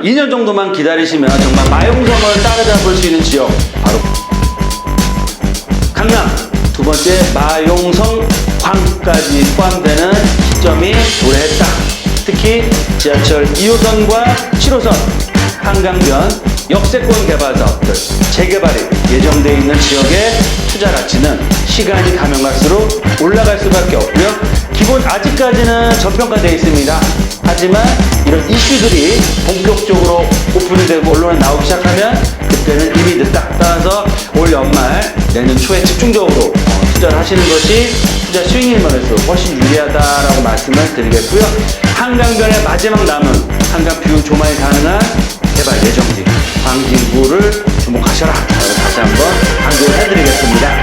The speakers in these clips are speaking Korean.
2년 정도만 기다리시면 정말 마용성을 따라잡을 수 있는 지역 바로 강남. 두 번째 마용성 광까지 포함되는 시점이 도래했다. 특히 지하철 2호선과 7호선 한강변 역세권 개발 사업들 재개발이 예정되어 있는 지역의 투자 가치는 시간이 가면 갈수록 올라갈 수밖에 없고요. 기본 아직까지는 저평가되어 있습니다. 하지만 이런 이슈들이 본격적으로 오픈이 되고 언론에 나오기 시작하면 그때는 이미 늦다. 따라서 올 연말 내년 초에 집중적으로 투자를 하시는 것이 투자 수익률 면에서 훨씬 유리하다라고 말씀을 드리겠고요. 한강변의 마지막 남은 한강 뷰 조망이 가능한 개발 예정지 광진구를 주목하셔라 라고 다시 한번 강조를 해드리겠습니다.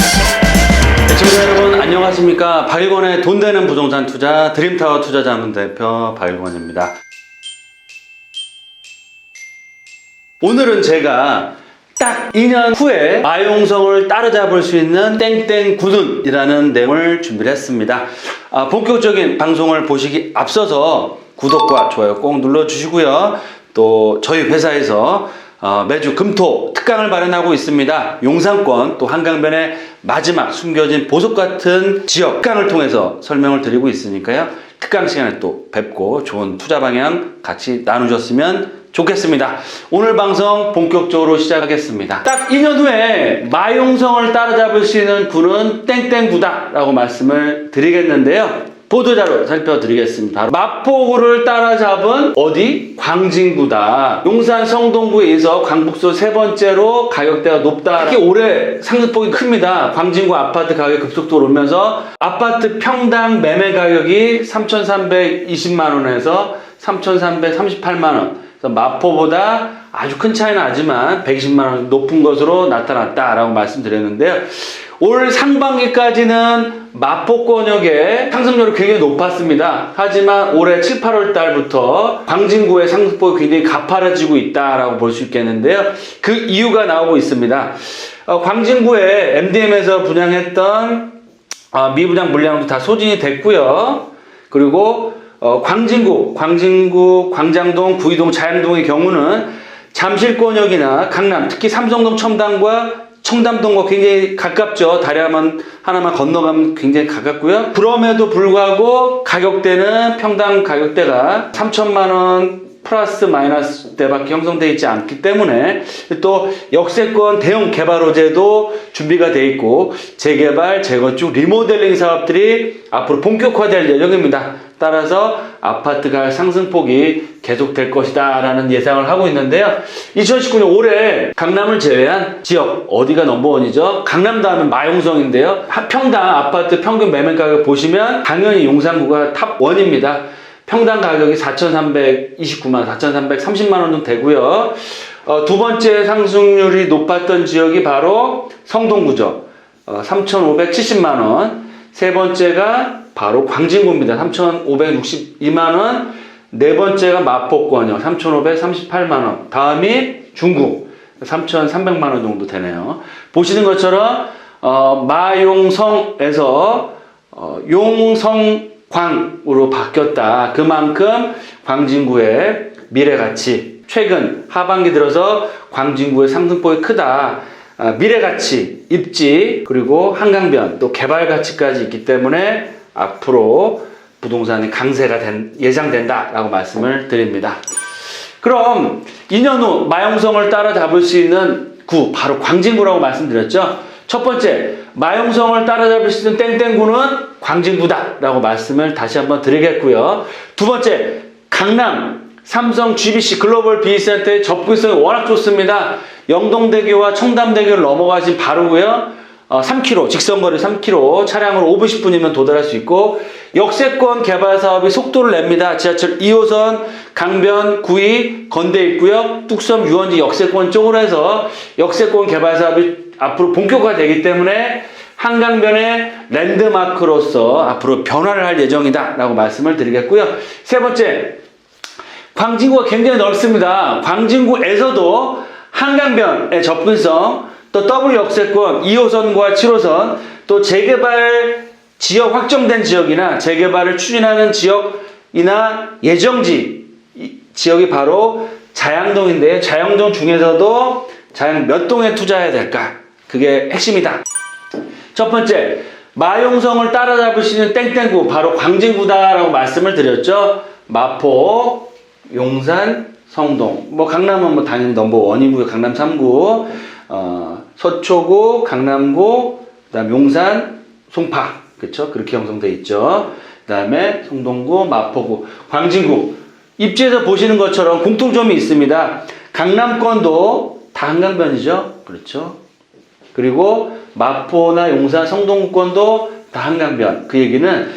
시청자 여러분 안녕하십니까. 박일권의 돈 되는 부동산 투자 드림타워 투자자문 대표 박일권입니다. 오늘은 제가 딱 2년 후에 마용성을 따라잡을 수 있는 땡땡구둔이라는 내용을 준비를 했습니다. 본격적인 방송을 보시기 앞서서 구독과 좋아요 꼭 눌러주시고요. 또 저희 회사에서 매주 금토 특강을 마련하고 있습니다. 용산권 또 한강변의 마지막 숨겨진 보석 같은 지역 특강을 통해서 설명을 드리고 있으니까요. 특강 시간에 또 뵙고 좋은 투자 방향 같이 나누셨으면 좋겠습니다. 오늘 방송 본격적으로 시작하겠습니다. 딱 2년 후에 마용성을 따라잡을 수 있는 구는 땡땡구다 라고 말씀을 드리겠는데요. 보도자료 살펴드리겠습니다. 바로 마포구를 따라잡은 어디? 광진구다. 용산 성동구에서 광북소 세 번째로 가격대가 높다. 특히 올해 상승폭이 큽니다. 광진구 아파트 가격이 급속도로 오르면서 아파트 평당 매매 가격이 3,320만원에서 3,338만원. 마포보다 아주 큰 차이는 나지만 120만원 높은 것으로 나타났다라고 말씀드렸는데요. 올 상반기까지는 마포권역의 상승률이 굉장히 높았습니다. 하지만 올해 7, 8월 달부터 광진구의 상승폭이 굉장히 가파라지고 있다라고 볼 수 있겠는데요. 그 이유가 나오고 있습니다. 광진구에 MDM에서 분양했던 미분양 물량도 다 소진이 됐고요. 그리고 광진구, 광장동, 구이동, 자양동의 경우는 잠실권역이나 강남, 특히 삼성동 첨단과 청담동과 굉장히 가깝죠. 다리 하나만 건너가면 굉장히 가깝고요. 그럼에도 불구하고 가격대는 평당 가격대가 3천만원 플러스 마이너스 대밖에 형성되어 있지 않기 때문에 또 역세권 대형 개발호재도 준비가 되어 있고 재개발, 재건축, 리모델링 사업들이 앞으로 본격화될 예정입니다. 따라서 아파트 가격 상승폭이 계속될 것이다 라는 예상을 하고 있는데요. 2019년 올해 강남을 제외한 지역 어디가 넘버원이죠? 강남 다음에 마용성인데요. 평당 아파트 평균 매매 가격 보시면 당연히 용산구가 탑1입니다. 평당 가격이 4,329만, 4,330만 원 정도 되고요. 두 번째 상승률이 높았던 지역이 바로 성동구죠. 3,570만 원. 세 번째가 바로 광진구입니다. 3,562만 원. 네 번째가 마포권역 3,538만 원. 다음이 중구 3,300만 원 정도 되네요. 보시는 것처럼 마용성에서 용성광으로 바뀌었다. 그만큼 광진구의 미래가치 최근 하반기 들어서 광진구의 상승폭이 크다. 미래가치, 입지, 그리고 한강변, 또 개발가치까지 있기 때문에 앞으로 부동산의 강세가 예상된다라고 말씀을 드립니다. 그럼 2년 후 마용성을 따라잡을 수 있는 구, 바로 광진구라고 말씀드렸죠. 첫 번째, 마용성을 따라잡을 수 있는 땡땡구는 광진구다라고 말씀을 다시 한번 드리겠고요. 두 번째, 강남 삼성 GBC 글로벌 비즈센터의 접근성이 워낙 좋습니다. 영동대교와 청담대교를 넘어가신 바로고요. 3km, 직선거리 3km, 차량으로 5분 10분이면 도달할 수 있고 역세권 개발 사업이 속도를 냅니다. 지하철 2호선, 강변, 구이, 건대입구역, 뚝섬, 유원지 역세권 쪽으로 해서 역세권 개발 사업이 앞으로 본격화되기 때문에 한강변의 랜드마크로서 앞으로 변화를 할 예정이다 라고 말씀을 드리겠고요. 세 번째, 광진구가 굉장히 넓습니다. 광진구에서도 한강변의 접근성, 또 더블 역세권 2호선과 7호선, 또 재개발 지역 확정된 지역이나 재개발을 추진하는 지역이나 예정지 지역이 바로 자양동인데요. 자양동 중에서도 자양 몇 동에 투자해야 될까? 그게 핵심이다. 첫 번째, 마용성을 따라잡을 수 있는 땡땡구, 바로 광진구다라고 말씀을 드렸죠. 마포, 용산, 성동, 뭐 강남은 뭐 당연히 넘버원이고요. 강남 3구, 서초구, 강남구, 그다음 용산, 송파, 그렇죠? 그렇게 형성돼 있죠. 그다음에 성동구, 마포구, 광진구. 입지에서 보시는 것처럼 공통점이 있습니다. 강남권도 다 한강변이죠. 그렇죠? 그리고 마포나 용산, 성동구권도 다 한강변. 그 얘기는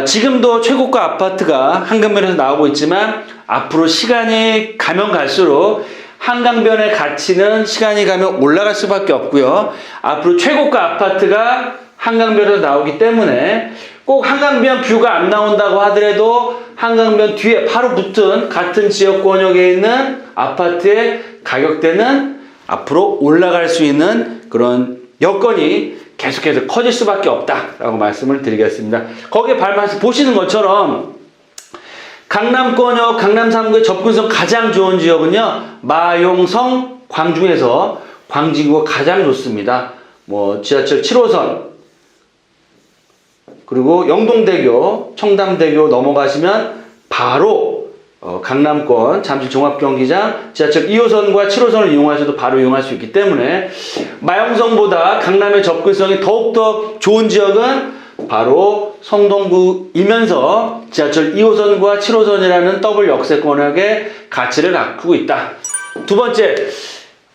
지금도 최고가 아파트가 한강변에서 나오고 있지만 앞으로 시간이 가면 갈수록 한강변의 가치는 시간이 가면 올라갈 수밖에 없고요. 앞으로 최고가 아파트가 한강변에서 나오기 때문에 꼭 한강변 뷰가 안 나온다고 하더라도 한강변 뒤에 바로 붙은 같은 지역 권역에 있는 아파트의 가격대는 앞으로 올라갈 수 있는 그런 여건이 계속해서 커질 수밖에 없다라고 말씀을 드리겠습니다. 거기에 발맞춰서 보시는 것처럼 강남권역, 강남 3구의 접근성 가장 좋은 지역은요, 마용성, 광중에서 광진구가 가장 좋습니다. 뭐 지하철 7호선, 그리고 영동대교, 청담대교 넘어가시면 바로 강남권 잠실 종합경기장 지하철 2호선과 7호선을 이용하셔도 바로 이용할 수 있기 때문에 마용성보다 강남의 접근성이 더욱더 좋은 지역은 바로 성동구이면서 지하철 2호선과 7호선이라는 더블 역세권역의 가치를 갖고 있다. 두 번째,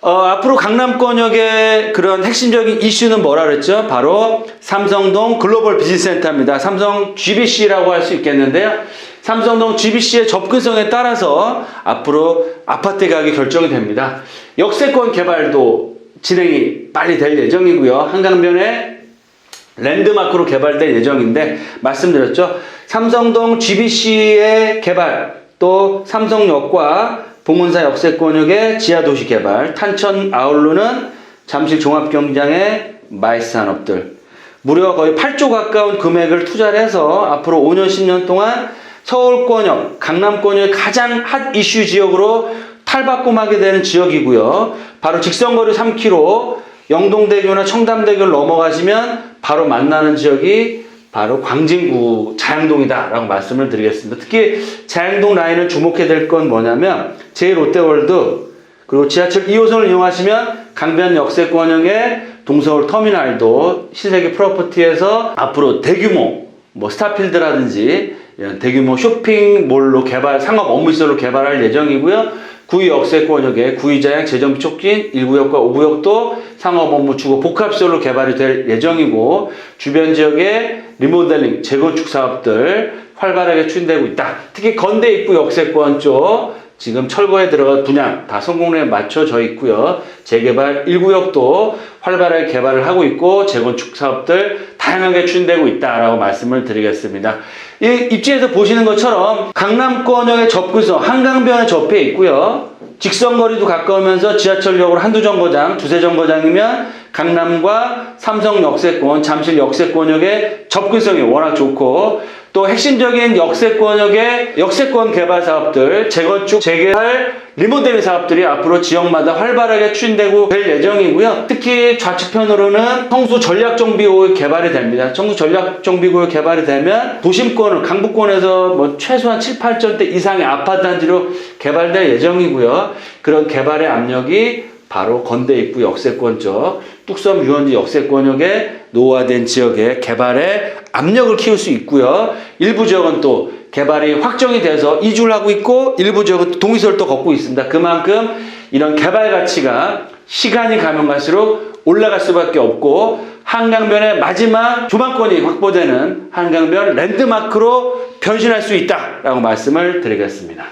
앞으로 강남권역의 그런 핵심적인 이슈는 뭐라 그랬죠? 바로 삼성동 글로벌 비즈니스센터입니다. 삼성 GBC라고 할 수 있겠는데요. 삼성동 GBC의 접근성에 따라서 앞으로 아파트 가격이 결정이 됩니다. 역세권 개발도 진행이 빨리 될 예정이고요. 한강변에 랜드마크로 개발될 예정인데 말씀드렸죠. 삼성동 GBC의 개발, 또 삼성역과 봉은사 역세권역의 지하도시 개발, 탄천 아울루는 잠실 종합경기장의 마이스 산업들, 무려 거의 8조 가까운 금액을 투자를 해서 앞으로 5년, 10년 동안 서울권역, 강남권역의 가장 핫 이슈 지역으로 탈바꿈하게 되는 지역이고요. 바로 직선거리 3km, 영동대교나 청담대교를 넘어가시면 바로 만나는 지역이 바로 광진구 자양동이다 라고 말씀을 드리겠습니다. 특히 자양동 라인을 주목해야 될 건 뭐냐면 제1롯데월드, 그리고 지하철 2호선을 이용하시면 강변 역세권역의 동서울 터미널도 신세계 프로퍼티에서 앞으로 대규모 뭐 스타필드라든지 이런 대규모 쇼핑몰로 개발, 상업 업무시설로 개발할 예정이고요. 9위 역세권역에 9위 자양 재정비 촉진 1구역과 5구역도 상업 업무 주거 복합시설로 개발이 될 예정이고, 주변 지역의 리모델링, 재건축 사업들 활발하게 추진되고 있다. 특히 건대 입구 역세권 쪽 지금 철거에 들어간 분양 다 성공률에 맞춰져 있고요. 재개발 1구역도 활발하게 개발을 하고 있고 재건축 사업들 다양하게 추진되고 있다라고 말씀을 드리겠습니다. 이 입지에서 보시는 것처럼 강남권역의 접근성 한강변에 접해 있고요. 직선거리도 가까우면서 지하철역으로 한두 정거장, 두세 정거장이면 강남과 삼성 역세권, 잠실 역세권역의 접근성이 워낙 좋고, 또 핵심적인 역세권역의 역세권 개발 사업들, 재건축, 재개발, 리모델링 사업들이 앞으로 지역마다 활발하게 추진되고 될 예정이고요. 특히 좌측편으로는 성수 전략정비구역 개발이 됩니다. 성수 전략정비구역 개발이 되면 도심권을, 강북권에서 뭐 최소한 7, 8천대 이상의 아파트 단지로 개발될 예정이고요. 그런 개발의 압력이 바로 건대 입구 역세권 쪽, 뚝섬 유원지 역세권역의 노후화된 지역의 개발에 압력을 키울 수 있고요. 일부 지역은 또 개발이 확정이 돼서 이주를 하고 있고, 일부 지역은 동의서를 걷고 있습니다. 그만큼 이런 개발 가치가 시간이 가면 갈수록 올라갈 수밖에 없고, 한강변의 마지막 조망권이 확보되는 한강변 랜드마크로 변신할 수 있다라고 말씀을 드리겠습니다.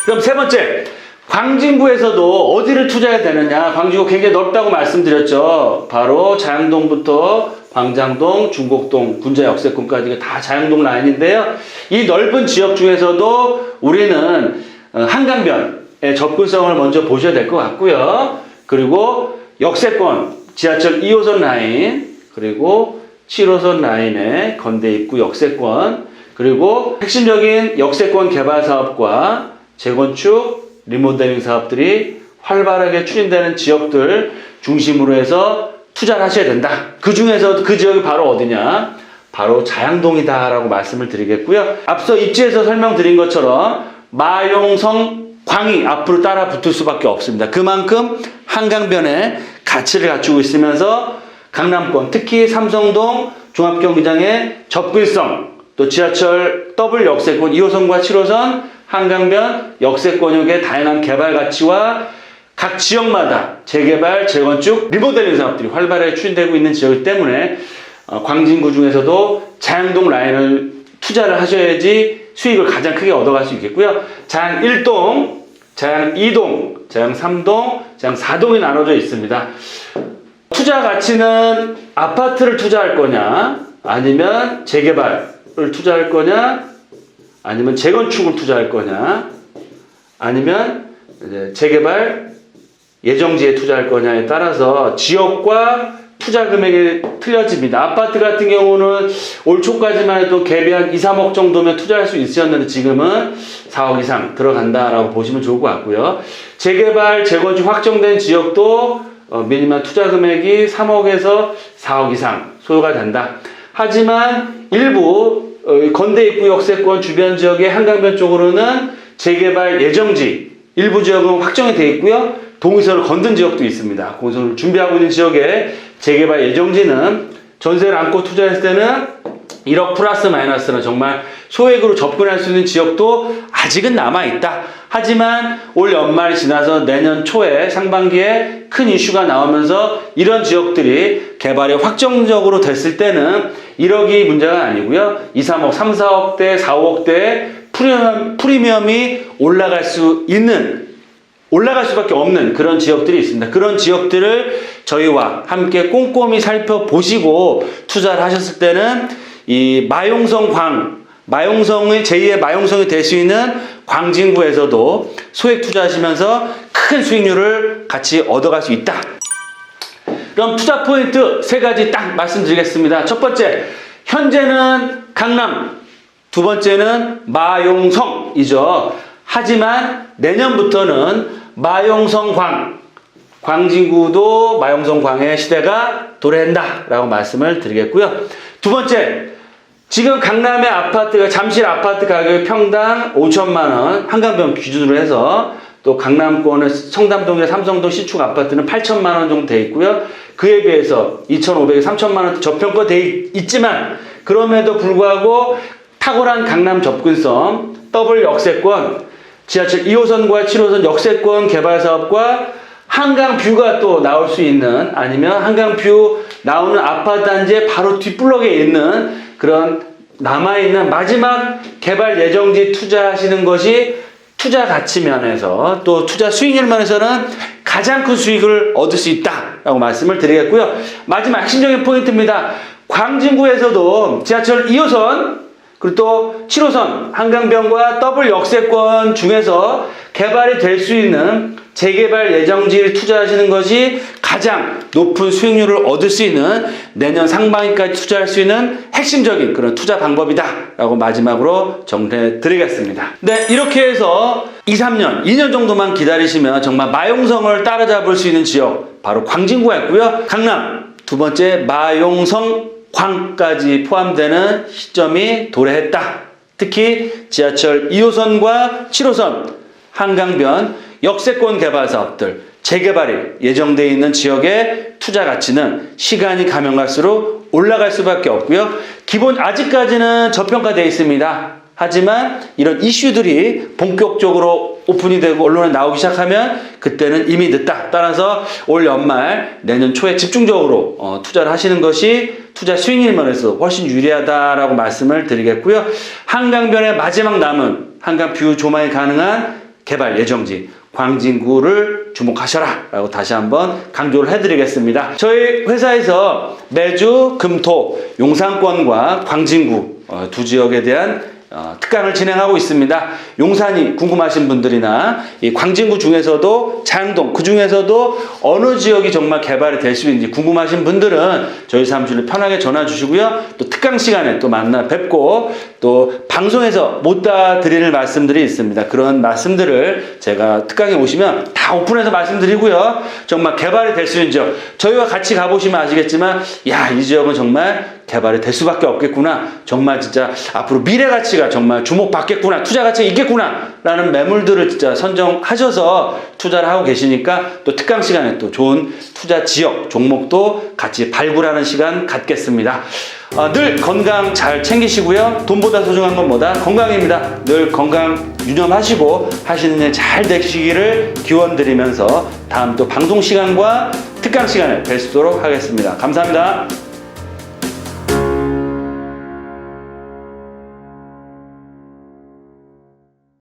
그럼 세 번째, 광진구에서도 어디를 투자해야 되느냐. 광진구 굉장히 넓다고 말씀드렸죠. 바로 자양동부터 광장동, 중곡동, 군자 역세권까지가 다 자양동 라인인데요. 이 넓은 지역 중에서도 우리는 한강변의 접근성을 먼저 보셔야 될 것 같고요. 그리고 역세권, 지하철 2호선 라인, 그리고 7호선 라인의 건대 입구 역세권, 그리고 핵심적인 역세권 개발 사업과 재건축, 리모델링 사업들이 활발하게 추진되는 지역들 중심으로 해서 투자를 하셔야 된다. 그 중에서 그 지역이 바로 어디냐? 바로 자양동이다라고 말씀을 드리겠고요. 앞서 입지에서 설명드린 것처럼 마용성 광이 앞으로 따라 붙을 수밖에 없습니다. 그만큼 한강변에 가치를 갖추고 있으면서 강남권, 특히 삼성동 종합경기장의 접근성, 또 지하철 더블 역세권 2호선과 7호선 한강변 역세권역의 다양한 개발 가치와 각 지역마다 재개발, 재건축, 리모델링 사업들이 활발하게 추진되고 있는 지역이기 때문에 광진구 중에서도 자양동 라인을 투자를 하셔야지 수익을 가장 크게 얻어갈 수 있겠고요. 자양 1동, 자양 2동, 자양 3동, 자양 4동이 나눠져 있습니다. 투자 가치는 아파트를 투자할 거냐, 아니면 재개발을 투자할 거냐, 아니면 재건축을 투자할 거냐, 아니면 이제 재개발 예정지에 투자할 거냐에 따라서 지역과 투자 금액이 틀려집니다. 아파트 같은 경우는 올 초까지만 해도 갭이 한 2, 3억 정도면 투자할 수 있었는데 지금은 4억 이상 들어간다라고 보시면 좋을 것 같고요. 재개발, 재건축 확정된 지역도 미니멈 투자 금액이 3억에서 4억 이상 소요가 된다. 하지만 일부 건대 입구 역세권 주변 지역의 한강변 쪽으로는 재개발 예정지 일부 지역은 확정이 되어 있고요. 동의서를 건든 지역도 있습니다. 공사를 준비하고 있는 지역에 재개발 예정지는 전세를 안고 투자했을 때는 1억 플러스 마이너스는 정말 소액으로 접근할 수 있는 지역도 아직은 남아있다. 하지만 올 연말이 지나서 내년 초에 상반기에 큰 이슈가 나오면서 이런 지역들이 개발이 확정적으로 됐을 때는 1억이 문제가 아니고요. 2, 3억, 3, 4억대, 4, 5억대 프리미엄이 올라갈 수밖에 없는 그런 지역들이 있습니다. 그런 지역들을 저희와 함께 꼼꼼히 살펴보시고 투자를 하셨을 때는 이 마용성의 제2의 마용성이 될 수 있는 광진구에서도 소액 투자하시면서 큰 수익률을 같이 얻어갈 수 있다. 그럼 투자 포인트 3가지 딱 말씀드리겠습니다. 첫 번째, 현재는 강남, 두 번째는 마용성이죠. 하지만 내년부터는 마용성광, 광진구도 마용성광의 시대가 도래한다라고 말씀을 드리겠고요. 두 번째, 지금 강남의 아파트가 잠실 아파트 가격이 평당 5천만 원 한강변 기준으로 해서 또 강남권의 청담동의 삼성동 신축 아파트는 8천만 원 정도 돼 있고요. 그에 비해서 2,500에 3천만 원 저평가 돼 있지만 그럼에도 불구하고 탁월한 강남 접근성, 더블 역세권, 지하철 2호선과 7호선 역세권 개발 사업과 한강뷰가 또 나올 수 있는 아니면 한강뷰 나오는 아파트 단지의 바로 뒷블럭에 있는 그런 남아있는 마지막 개발 예정지 투자하시는 것이 투자 가치 면에서 또 투자 수익률 면에서는 가장 큰 수익을 얻을 수 있다라고 말씀을 드리겠고요. 마지막 핵심적인 포인트입니다. 광진구에서도 지하철 2호선 그리고 또 7호선 한강변과 더블 역세권 중에서 개발이 될 수 있는 재개발 예정지를 투자하시는 것이 가장 높은 수익률을 얻을 수 있는 내년 상반기까지 투자할 수 있는 핵심적인 그런 투자 방법이다 라고 마지막으로 정리해 드리겠습니다. 네, 이렇게 해서 2, 3년, 2년 정도만 기다리시면 정말 마용성을 따라잡을 수 있는 지역 바로 광진구가 있고요. 강남 두 번째 마용성 광까지 포함되는 시점이 도래했다. 특히 지하철 2호선과 7호선 한강변 역세권 개발 사업들 재개발이 예정되어 있는 지역의 투자 가치는 시간이 가면 갈수록 올라갈 수밖에 없고요. 기본 아직까지는 저평가되어 있습니다. 하지만 이런 이슈들이 본격적으로 오픈이 되고 언론에 나오기 시작하면 그때는 이미 늦다. 따라서 올 연말 내년 초에 집중적으로 투자를 하시는 것이 투자 수익률 면에서 훨씬 유리하다라고 말씀을 드리겠고요. 한강변의 마지막 남은 한강뷰 조망이 가능한 개발 예정지 광진구를 주목하셔라 라고 다시 한번 강조를 해드리겠습니다. 저희 회사에서 매주 금토 용산권과 광진구 두 지역에 대한 특강을 진행하고 있습니다. 용산이 궁금하신 분들이나 이 광진구 중에서도 장동 그 중에서도 어느 지역이 정말 개발이 될 수 있는지 궁금하신 분들은 저희 사무실로 편하게 전화 주시고요. 또 특강 시간에 또 만나 뵙고 또 방송에서 못 다 드리는 말씀들이 있습니다. 그런 말씀들을 제가 특강에 오시면 다 오픈해서 말씀드리고요. 정말 개발이 될 수 있는 지역 저희와 같이 가보시면 아시겠지만 야, 이 지역은 정말 개발이 될 수밖에 없겠구나. 정말 진짜 앞으로 미래 가치가 정말 주목받겠구나. 투자 가치가 있겠구나. 라는 매물들을 진짜 선정하셔서 투자를 하고 계시니까 또 특강 시간에 또 좋은 투자 지역, 종목도 같이 발굴하는 시간 갖겠습니다. 늘 건강 잘 챙기시고요. 돈보다 소중한 건 뭐다? 건강입니다. 늘 건강 유념하시고 하시는 일 잘 되시기를 기원드리면서 다음 또 방송 시간과 특강 시간에 뵐 수 있도록 하겠습니다. 감사합니다.